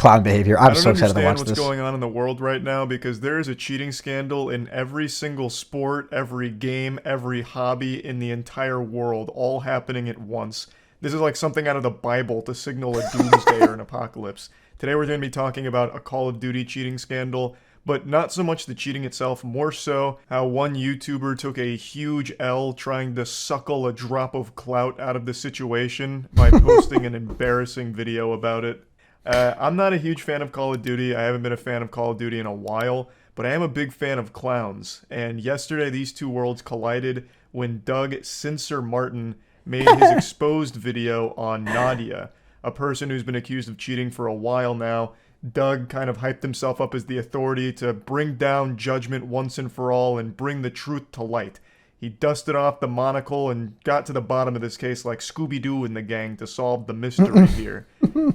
clown behavior. I'm so excited to I don't watch understand this. what's going on in the world right now because there is a cheating scandal in every single sport, every game, every hobby in the entire world, all happening at once. This is like something out of the Bible to signal a doomsday or an apocalypse. Today we're going to be talking about a Call of Duty cheating scandal, but not so much the cheating itself, more so how one YouTuber took a huge L trying to suckle a drop of clout out of the situation by posting an embarrassing video about it. I'm not a huge fan of Call of Duty. I haven't been a fan of Call of Duty in a while, but I am a big fan of clowns. And yesterday, these two worlds collided when Doug Censor Martin made his exposed video on Nadia, a person who's been accused of cheating for a while now. Doug kind of hyped himself up as the authority to bring down judgment once and for all and bring the truth to light. He dusted off the monocle and got to the bottom of this case like Scooby-Doo and the gang to solve the mystery here.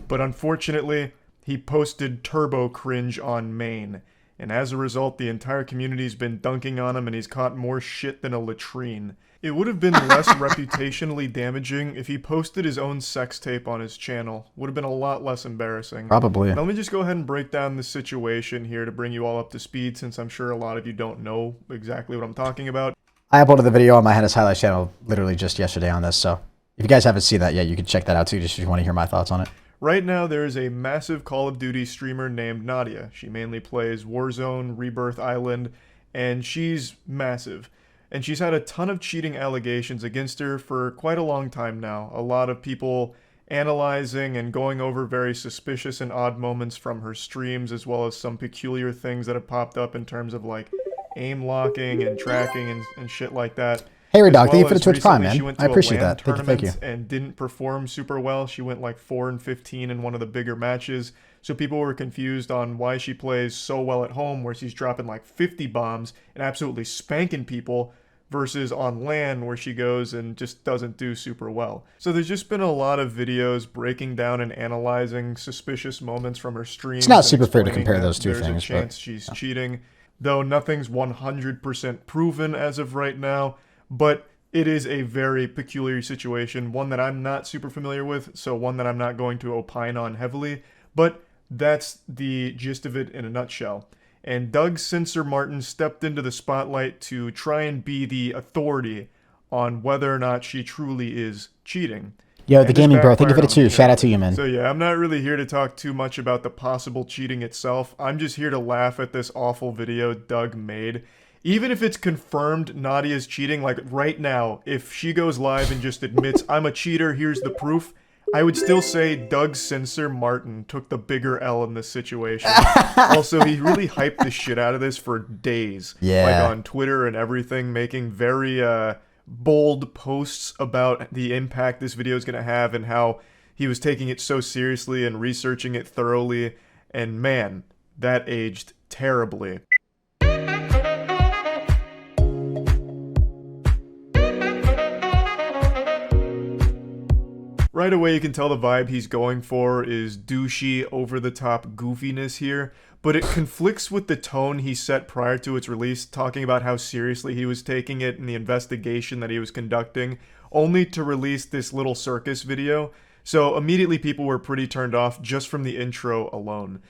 But unfortunately, he posted turbo cringe on main. And as a result, the entire community's been dunking on him and he's caught more shit than a latrine. It would have been less reputationally damaging if he posted his own sex tape on his channel. Would have been a lot less embarrassing. Probably. Now, let me just go ahead and break down the situation here to bring you all up to speed, since I'm sure a lot of you don't know exactly what I'm talking about. I uploaded the video on my Henis Highlights channel literally just yesterday on this, so if you guys haven't seen that yet, you can check that out too, just if you want to hear my thoughts on it. Right now, there is a massive Call of Duty streamer named Nadia. She mainly plays Warzone, Rebirth Island, and she's massive. And she's had a ton of cheating allegations against her for quite a long time now. A lot of people analyzing and going over very suspicious and odd moments from her streams, as well as some peculiar things that have popped up in terms of like aim locking and tracking and shit like that. Hey, Red Dog, thank you for the Twitch Prime, man. I appreciate that. Thank you. And didn't perform super well. She went like 4-15 in one of the bigger matches. So people were confused on why she plays so well at home, where she's dropping like 50 bombs and absolutely spanking people, versus on LAN where she goes and just doesn't do super well. So there's just been a lot of videos breaking down and analyzing suspicious moments from her streams. It's not super fair to compare those two things. There's a chance she's cheating, though nothing's 100% proven as of right now. But it is a very peculiar situation, one that I'm not super familiar with, so one that I'm not going to opine on heavily. But that's the gist of it in a nutshell. And Doug Censor Martin stepped into the spotlight to try and be the authority on whether or not she truly is cheating. Yo, the gaming bro, thank you for the 2. Shout out to you, man. So yeah, I'm not really here to talk too much about the possible cheating itself. I'm just here to laugh at this awful video Doug made. Even if it's confirmed Nadia's cheating, like right now, if she goes live and just admits, I'm a cheater, here's the proof, I would still say Doug Censor Martin took the bigger L in this situation. Also, he really hyped the shit out of this for days. Yeah. Like on Twitter and everything, making very bold posts about the impact this video is going to have and how he was taking it so seriously and researching it thoroughly. And man, that aged terribly. Right away, you can tell the vibe he's going for is douchey, over-the-top goofiness here, but it conflicts with the tone he set prior to its release, talking about how seriously he was taking it and the investigation that he was conducting, only to release this little circus video. So immediately people were pretty turned off just from the intro alone.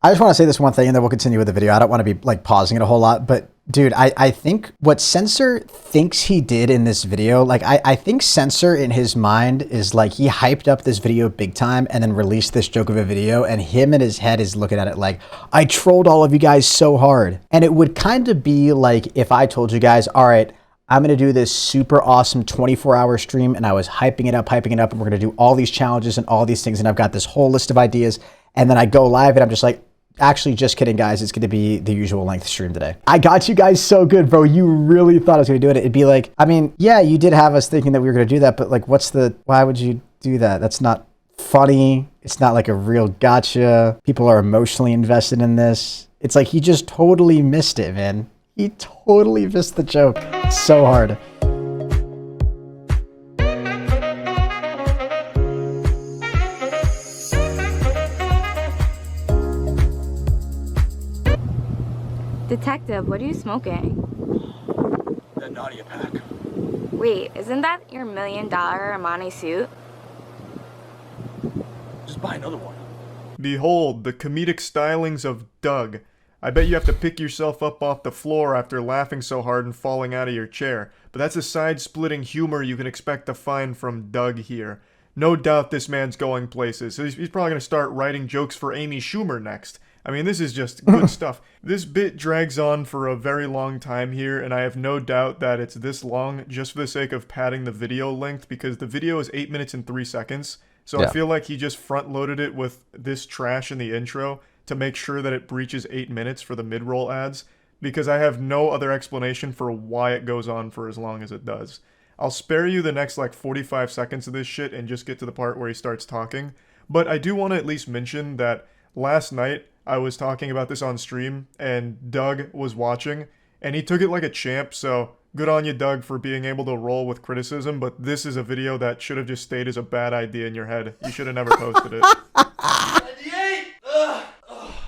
I just want to say this one thing and then we'll continue with the video. I don't want to be like pausing it a whole lot, but dude, I think what Censor thinks he did in this video, like I think Censor in his mind is like he hyped up this video big time and then released this joke of a video, and him in his head is looking at it like, I trolled all of you guys so hard. And it would kind of be like if I told you guys, all right, I'm going to do this super awesome 24-hour stream and I was hyping it up, and we're going to do all these challenges and all these things, and I've got this whole list of ideas, and then I go live and I'm just like, actually, just kidding, guys. It's going to be the usual length stream today. I got you guys so good, bro. You really thought I was going to do it. It'd be like, I mean, yeah, you did have us thinking that we were going to do that, but like, why would you do that? That's not funny. It's not like a real gotcha. People are emotionally invested in this. It's like he just totally missed it, man. He totally missed the joke so hard. Detective, what are you smoking? That Nadia pack. Wait, isn't that your $1 million Armani suit? Just buy another one. Behold, the comedic stylings of Doug. I bet you have to pick yourself up off the floor after laughing so hard and falling out of your chair. But that's a side-splitting humor you can expect to find from Doug here. No doubt this man's going places. He's probably going to start writing jokes for Amy Schumer next. I mean, this is just good stuff. This bit drags on for a very long time here, and I have no doubt that it's this long just for the sake of padding the video length, because the video is 8 minutes and 3 seconds. So I feel like he just front-loaded it with this trash in the intro to make sure that it breaches 8 minutes for the mid-roll ads, because I have no other explanation for why it goes on for as long as it does. I'll spare you the next like 45 seconds of this shit and just get to the part where he starts talking, but I do want to at least mention that last night I was talking about this on stream and Doug was watching and he took it like a champ, so good on you, Doug, for being able to roll with criticism, but this is a video that should have just stayed as a bad idea in your head. You should have never posted it.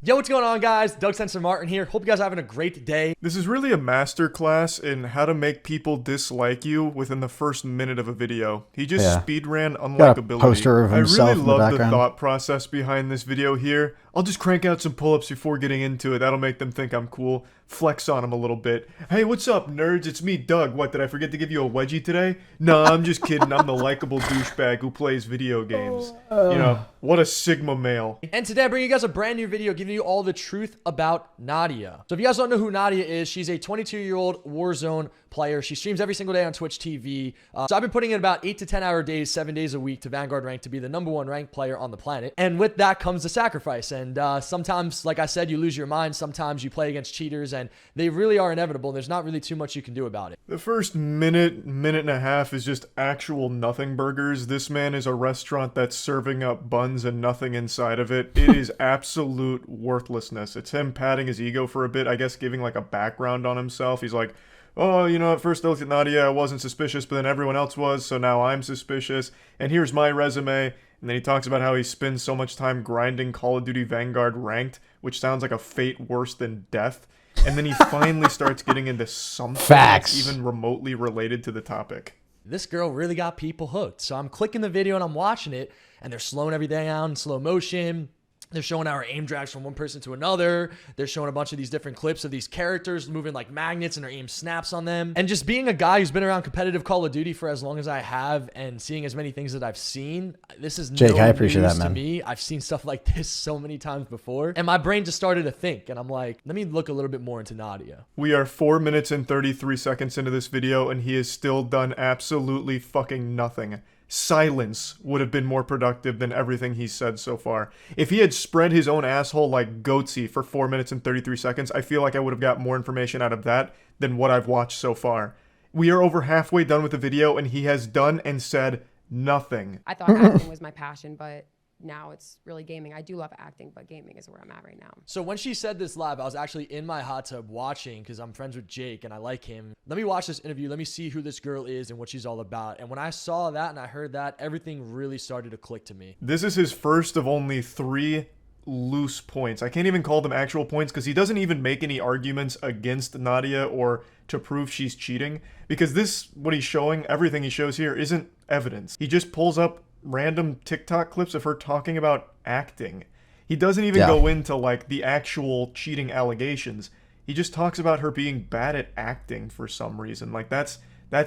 Yo, what's going on, guys? Doug Censor Martin here. Hope you guys are having a great day. This is really a masterclass in how to make people dislike you within the first minute of a video. He just speedran unlikability. Poster of himself I really in the love the background. thought process behind this video here. I'll just crank out some pull-ups before getting into it. That'll make them think I'm cool. Flex on them a little bit. Hey, what's up, nerds? It's me, Doug. What, did I forget to give you a wedgie today? Nah, I'm just kidding. I'm the likable douchebag who plays video games. You know, what a Sigma male. And today I bring you guys a brand new video giving you all the truth about Nadia. So if you guys don't know who Nadia is, she's a 22-year-old Warzone player. She streams every single day on Twitch TV. So I've been putting in about 8 to 10 hour days, 7 days a week to Vanguard rank to be the #1 ranked player on the planet. And with that comes the sacrifice. And sometimes, like I said, you lose your mind. Sometimes you play against cheaters and they really are inevitable. There's not really too much you can do about it. The first minute and a half is just actual nothing burgers. This man is a restaurant that's serving up buns and nothing inside of it. It is absolute worthlessness. It's him patting his ego for a bit, I guess giving like a background on himself. He's like, oh, you know, at first I looked at Nadia, I wasn't suspicious, but then everyone else was, so now I'm suspicious. And here's my resume. And then he talks about how he spends so much time grinding Call of Duty Vanguard ranked, which sounds like a fate worse than death. And then he finally starts getting into something that's even remotely related to the topic. This girl really got people hooked. So I'm clicking the video and I'm watching it, and they're slowing everything down in slow motion. They're showing our aim drags from one person to another. They're showing a bunch of these different clips of these characters moving like magnets and their aim snaps on them. And just being a guy who's been around competitive Call of Duty for as long as I have and seeing as many things that I've seen, this is Jake, no I appreciate news that, man. to me. I've seen stuff like this so many times before. And my brain just started to think. And I'm like, let me look a little bit more into Nadia. We are 4 minutes and 33 seconds into this video and he has still done absolutely fucking nothing. Silence would have been more productive than everything he's said so far. If he had spread his own asshole like Goatsy for 4 minutes and 33 seconds, I feel like I would have got more information out of that than what I've watched so far. We are over halfway done with the video and he has done and said nothing. I thought acting was my passion, but now it's really gaming. I do love acting, but gaming is where I'm at right now. So when she said this live, I was actually in my hot tub watching because I'm friends with Jake and I like him. Let me watch this interview. Let me see who this girl is and what she's all about. And when I saw that and I heard that, everything really started to click to me. This is his first of only 3 loose points. I can't even call them actual points because he doesn't even make any arguments against Nadia or to prove she's cheating, because this, what he's showing, everything he shows here isn't evidence. He just pulls up random TikTok clips of her talking about acting. He doesn't even go into like the actual cheating allegations. He just talks about her being bad at acting for some reason. Like that's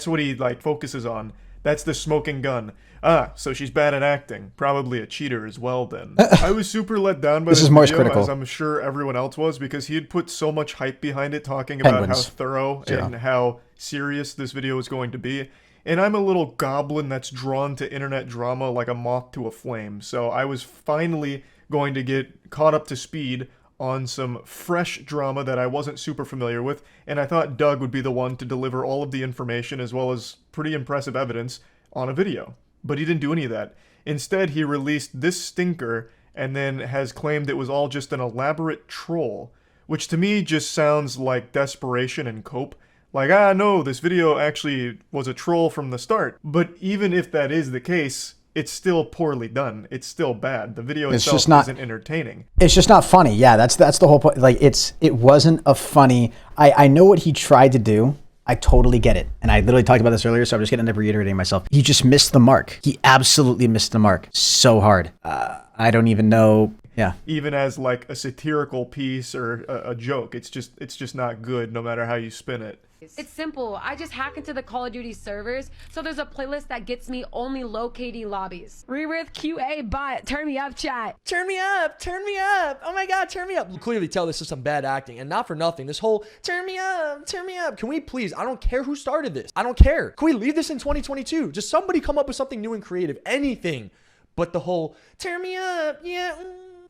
what he like focuses on. That's the smoking gun. Ah, so she's bad at acting. Probably a cheater as well then. I was super let down by this video, MoistCritical. as I'm sure everyone else was, because he had put so much hype behind it, talking about how thorough and how serious this video was going to be. And I'm a little goblin that's drawn to internet drama like a moth to a flame. So I was finally going to get caught up to speed on some fresh drama that I wasn't super familiar with. And I thought Doug would be the one to deliver all of the information as well as pretty impressive evidence on a video. But he didn't do any of that. Instead, he released this stinker and then has claimed it was all just an elaborate troll, which to me just sounds like desperation and cope. Like, no, this video actually was a troll from the start. But even if that is the case, it's still poorly done. It's still bad. The video itself isn't entertaining. It's just not funny. Yeah, that's the whole point. Like, it wasn't a funny... I know what he tried to do. I totally get it. And I literally talked about this earlier, so I'm just going to end up reiterating myself. He just missed the mark. He absolutely missed the mark so hard. I don't even know. Yeah. even as like a satirical piece or a joke. It's just not good no matter how you spin it. It's simple. I just hack into the Call of Duty servers, so there's a playlist that gets me only low KD lobbies. Rerith QA bot, turn me up, chat. Turn me up, turn me up. Oh my God, turn me up. You clearly tell this is some bad acting, and not for nothing. This whole turn me up, turn me up. Can we please, I don't care who started this. I don't care. Can we leave this in 2022? Just somebody come up with something new and creative, anything. But the whole turn me up, yeah.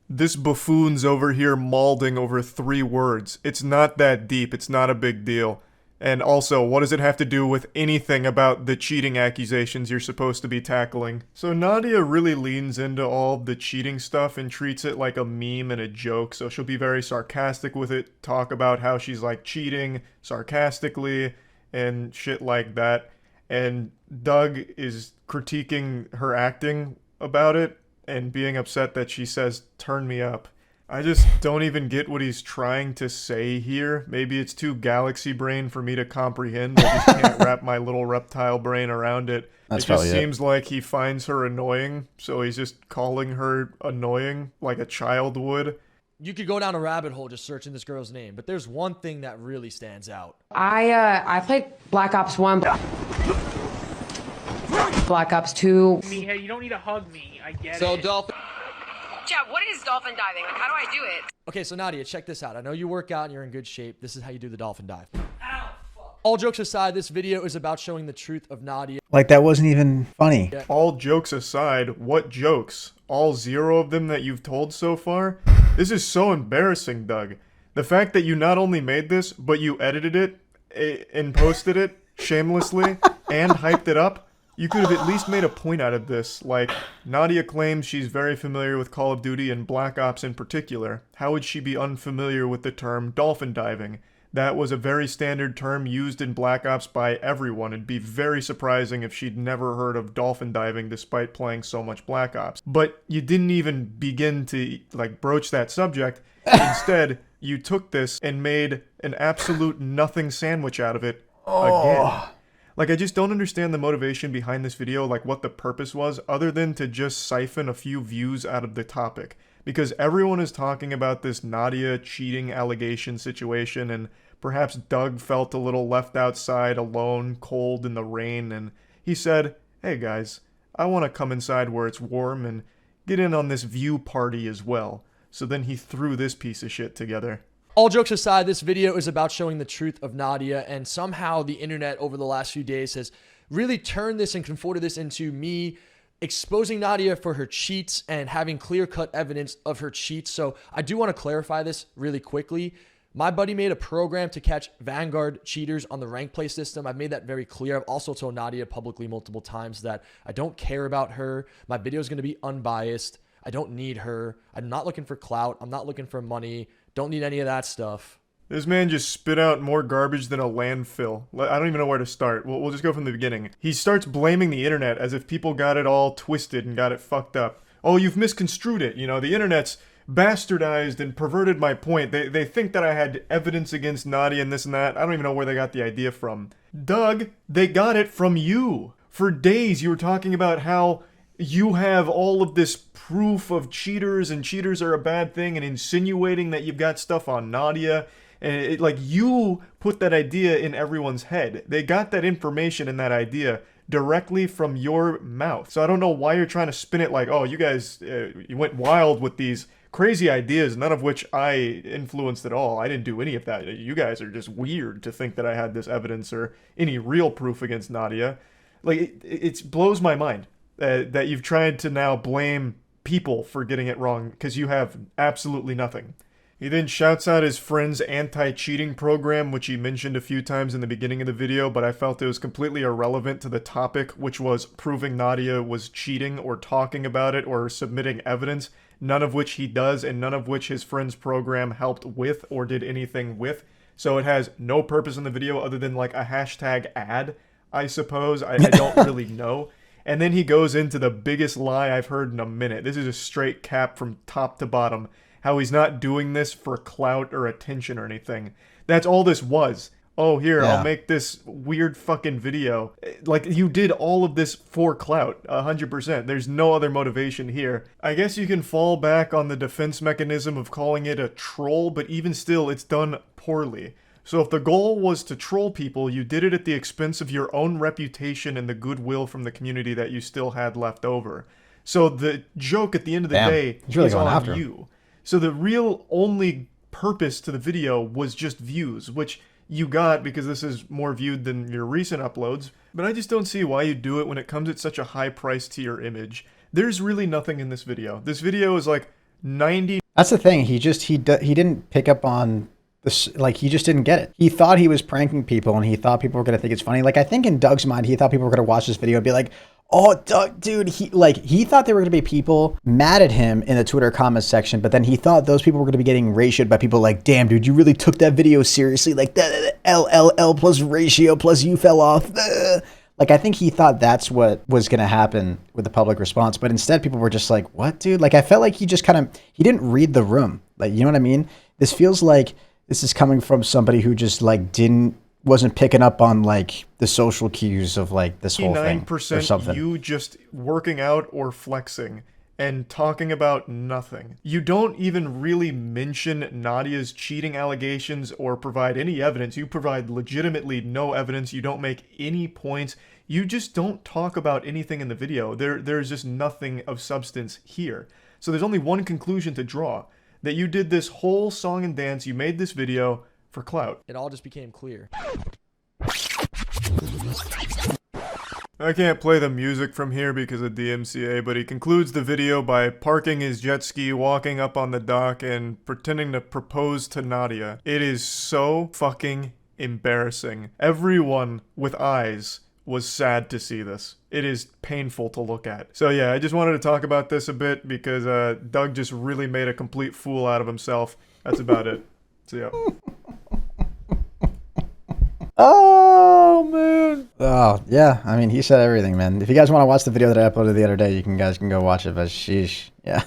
This buffoon's over here mauling over 3 words. It's not that deep. It's not a big deal. And also, what does it have to do with anything about the cheating accusations you're supposed to be tackling? So Nadia really leans into all the cheating stuff and treats it like a meme and a joke. So she'll be very sarcastic with it, talk about how she's like cheating sarcastically and shit like that. And Doug is critiquing her acting about it and being upset that she says, "Turn me up." I just don't even get what he's trying to say here. Maybe it's too galaxy brain for me to comprehend. I just can't wrap my little reptile brain around it. That's it just probably seems like he finds her annoying, so he's just calling her annoying like a child would. You could go down a rabbit hole just searching this girl's name, but there's one thing that really stands out. I played Black Ops 1, Black Ops 2. Hey, you don't need to hug me. I get So it. Dolphin. Chat, what is dolphin diving? Like, how do I do it? Okay, so Nadia, check this out. I know you work out and you're in good shape. This is how you do the dolphin dive. Ow, fuck. All jokes aside, this video is about showing the truth of Nadia. Like, that wasn't even funny. All jokes aside, what jokes? All 0 of them that you've told so far? This is so embarrassing, Doug. The fact that you not only made this, but you edited it and posted it shamelessly and hyped it up. You could have at least made a point out of this, like, Nadia claims she's very familiar with Call of Duty and Black Ops in particular. How would she be unfamiliar with the term dolphin diving? That was a very standard term used in Black Ops by everyone. It'd be very surprising if she'd never heard of dolphin diving despite playing so much Black Ops. But you didn't even begin to, like, broach that subject. Instead, you took this and made an absolute nothing sandwich out of it again. Like, I just don't understand the motivation behind this video, like what the purpose was, other than to just siphon a few views out of the topic. Because everyone is talking about this Nadia cheating allegation situation, and perhaps Doug felt a little left outside, alone, cold in the rain, and he said, "Hey guys, I want to come inside where it's warm and get in on this view party as well." So then he threw this piece of shit together. All jokes aside, this video is about showing the truth of Nadia, and somehow the internet over the last few days has really turned this and conforted this into me exposing Nadia for her cheats and having clear-cut evidence of her cheats. So I do want to clarify this really quickly. My buddy made a program to catch Vanguard cheaters on the rank play system. I've made that very clear. I've also told Nadia publicly multiple times that I don't care about her. My video is going to be unbiased. I don't need her. I'm not looking for clout. I'm not looking for money. Don't need any of that stuff. This man just spit out more garbage than a landfill. I don't even know where to start. We'll just go from the beginning. He starts blaming the internet as if people got it all twisted and got it fucked up. Oh, you've misconstrued it. You know, the internet's bastardized and perverted my point. They think that I had evidence against Nadia and this and that. I don't even know where they got the idea from. Doug, they got it from you. For days you were talking about how you have all of this proof of cheaters and cheaters are a bad thing and insinuating that you've got stuff on Nadia. And like, you put that idea in everyone's head. They got that information and that idea directly from your mouth. So I don't know why you're trying to spin it like, oh, you guys, you went wild with these crazy ideas, none of which I influenced at all. I didn't do any of that. You guys are just weird to think that I had this evidence or any real proof against Nadia. Like, it blows my mind that you've tried to now blame people for getting it wrong because you have absolutely nothing. He then shouts out his friend's anti-cheating program, which he mentioned a few times in the beginning of the video, but I felt it was completely irrelevant to the topic, which was proving Nadia was cheating or talking about it or submitting evidence, none of which he does and none of which his friend's program helped with or did anything with. So it has no purpose in the video other than like a hashtag ad, I suppose. I don't really know. And then he goes into the biggest lie I've heard in a minute. This is a straight cap from top to bottom. How he's not doing this for clout or attention or anything. That's all this was. oh, here, Yeah. I'll make this weird fucking video. Like, you did all of this for clout, 100%. There's no other motivation here. I guess you can fall back on the defense mechanism of calling it a troll, but even still, it's done poorly. So if the goal was to troll people, you did it at the expense of your own reputation and the goodwill from the community that you still had left over. So the joke at the end of the day He's really is going on after him. you. So the real only purpose to the video was just views, which you got because this is more viewed than your recent uploads. But I just don't see why you do it when it comes at such a high price to your image. There's really nothing in this video. This video is like 90. That's the thing. He didn't pick up on this. Like, he just didn't get it. He thought he was pranking people, and he thought people were gonna think it's funny. Like, I think in Doug's mind, he thought people were gonna watch this video and be like, "Oh, Doug, dude." He thought there were gonna be people mad at him in the Twitter comments section, but then he thought those people were gonna be getting ratioed by people like, "Damn, dude, you really took that video seriously. Like that LLL plus ratio plus you fell off." Like, I think he thought that's what was going to happen with the public response. But instead, people were just like, what, dude? Like, I felt like he just he didn't read the room. Like, you know what I mean? This feels like this is coming from somebody who just, like, wasn't picking up on, like, the social cues of, like, this whole thing or 99% something. you just working out or flexing and talking about nothing. You don't even really mention Nadia's cheating allegations or provide any evidence. You provide legitimately no evidence. You don't make any points. You just don't talk about anything in the video. There's just nothing of substance here. So there's only one conclusion to draw. That you did this whole song and dance, you made this video for clout. It all just became clear. I can't play the music from here because of DMCA, but he concludes the video by parking his jet ski, walking up on the dock, and pretending to propose to Nadia. It is so fucking embarrassing. Everyone with eyes was sad to see this. It is painful to look at. So yeah, I just wanted to talk about this a bit because Doug just really made a complete fool out of himself. That's about it. So yeah. Oh, man. Oh, yeah. I mean, he said everything, man. If you guys want to watch the video that I uploaded the other day, guys can go watch it, but sheesh. Yeah.